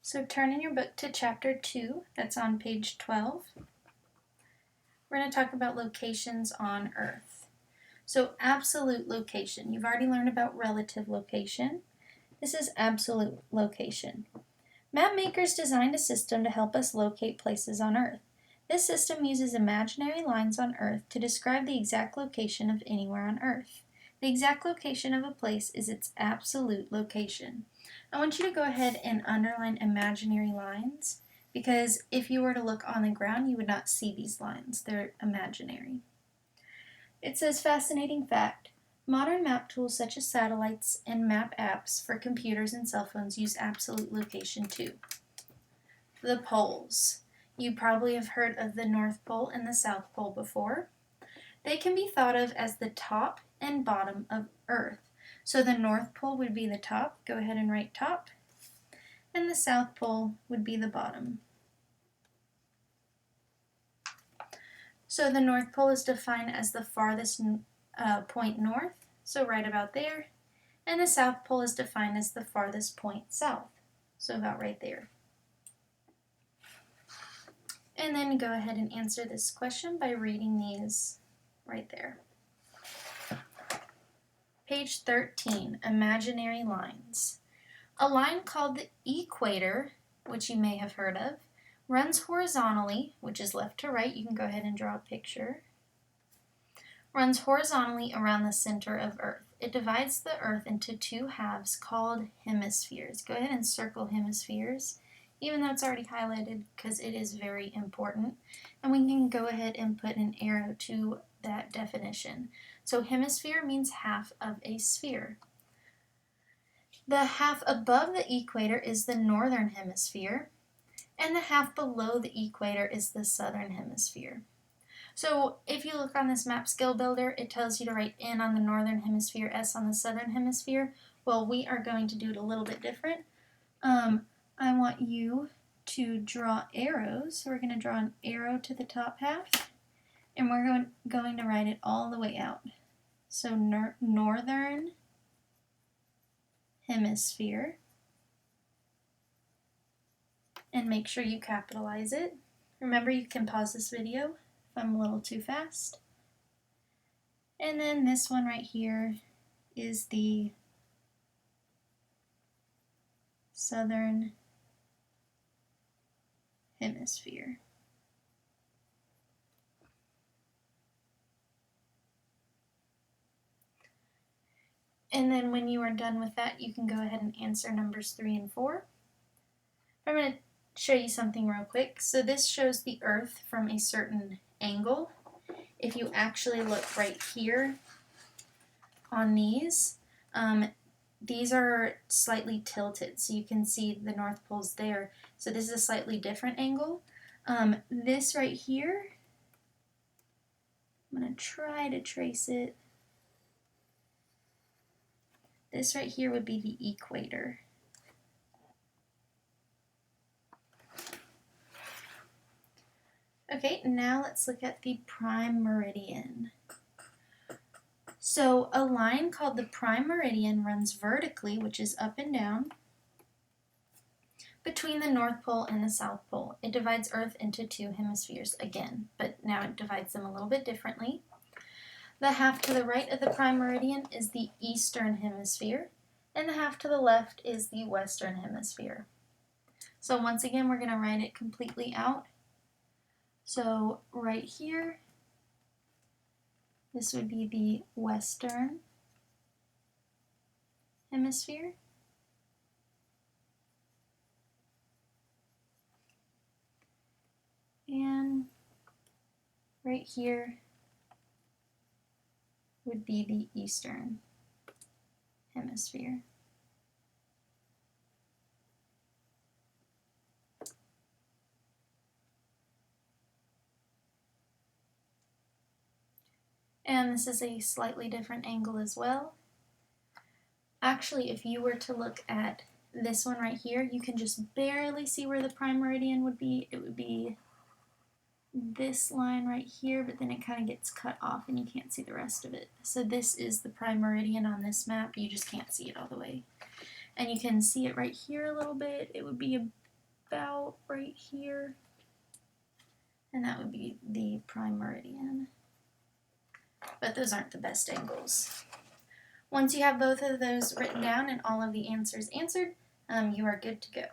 So turn in your book to chapter 2, that's on page 12. We're going to talk about locations on Earth. So absolute location. You've already learned about relative location. This is absolute location. Map makers designed a system to help us locate places on Earth. This system uses imaginary lines on Earth to describe the exact location of anywhere on Earth. The exact location of a place is its absolute location. I want you to go ahead and underline imaginary lines because if you were to look on the ground, you would not see these lines. They're imaginary. It says, fascinating fact, modern map tools such as satellites and map apps for computers and cell phones use absolute location too. The poles. You probably have heard of the North Pole and the South Pole before. They can be thought of as the top and bottom of Earth. So the North Pole would be the top, go ahead and write top, and the South Pole would be the bottom. So the North Pole is defined as the farthest point north, so right about there, and the South Pole is defined as the farthest point south, so about right there. And then go ahead and answer this question by reading these right there. Page 13, imaginary lines. A line called the equator, which you may have heard of, runs horizontally, which is left to right. You can go ahead and draw a picture. Runs horizontally around the center of Earth. It divides the Earth into two halves called hemispheres. Go ahead and circle hemispheres, even though it's already highlighted because it is very important. And we can go ahead and put an arrow to that definition. So hemisphere means half of a sphere. The half above the equator is the northern hemisphere, and the half below the equator is the southern hemisphere. So if you look on this map skill builder, it tells you to write N on the northern hemisphere, S on the southern hemisphere. Well, we are going to do it a little bit different. I want you to draw arrows. So we're going to draw an arrow to the top half, and we're going to write it all the way out. So northern hemisphere, and make sure you capitalize it. Remember, you can pause this video if I'm a little too fast. And then this one right here is the southern hemisphere. And then when you are done with that, you can go ahead and answer numbers 3 and 4. I'm going to show you something real quick. So this shows the Earth from a certain angle. If you actually look right here on these are slightly tilted, so you can see the North Pole's there. So this is a slightly different angle. This right here, I'm going to try to trace it. This right here would be the equator. Okay, now let's look at the Prime Meridian. So a line called the Prime Meridian runs vertically, which is up and down, between the North Pole and the South Pole. It divides Earth into two hemispheres again, but now it divides them a little bit differently. The half to the right of the Prime Meridian is the Eastern Hemisphere, and the half to the left is the Western Hemisphere. So once again, we're going to write it completely out. So right here, this would be the Western Hemisphere. And right here would be the Eastern Hemisphere. And this is a slightly different angle as well. Actually, if you were to look at this one right here, you can just barely see where the Prime Meridian would be. It would be this line right here, but then it kind of gets cut off and you can't see the rest of it. So this is the Prime Meridian on this map. You just can't see it all the way. And you can see it right here a little bit. It would be about right here. And that would be the prime meridian. But those aren't the best angles. Once you have both of those written down and all of the answers answered, you are good to go.